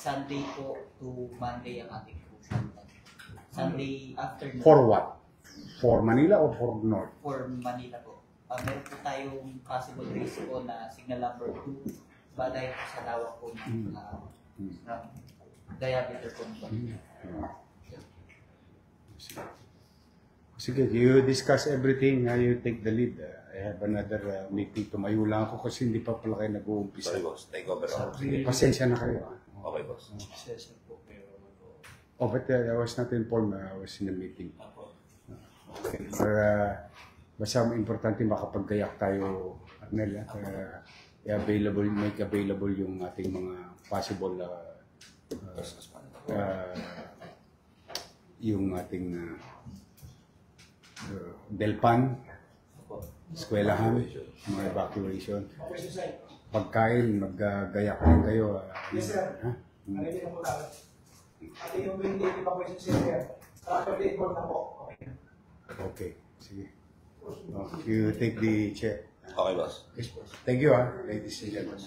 Sunday po to Monday ang ating crucial. Sunday afternoon. For what? For Manila or for North? For Manila po. Meron po tayong possible race po na signal number 2 dahil po sa lawak po ng diameter po. Sige, you discuss everything, you take the lead. I have another meeting. Tumayo lang ako kasi hindi pa pala kayo nag-uumpisa. Sorry, boss. Take over ako. Sige, pasensya na kayo. Okay, boss. Oh, but I was not informed. I was in a meeting. Okay. Basta importante makapaggayak tayo, Arnel. Make available yung ating mga possible yung ating Delpan, eskwelahan, mga evacuation. Pagkain, maggayak din kayo. Yes, sir. Ano din po namin? At yung 20 evacuation center, update po na po. Okay, sige. You take the chair. Okay, boss. Thank you, ladies and gentlemen.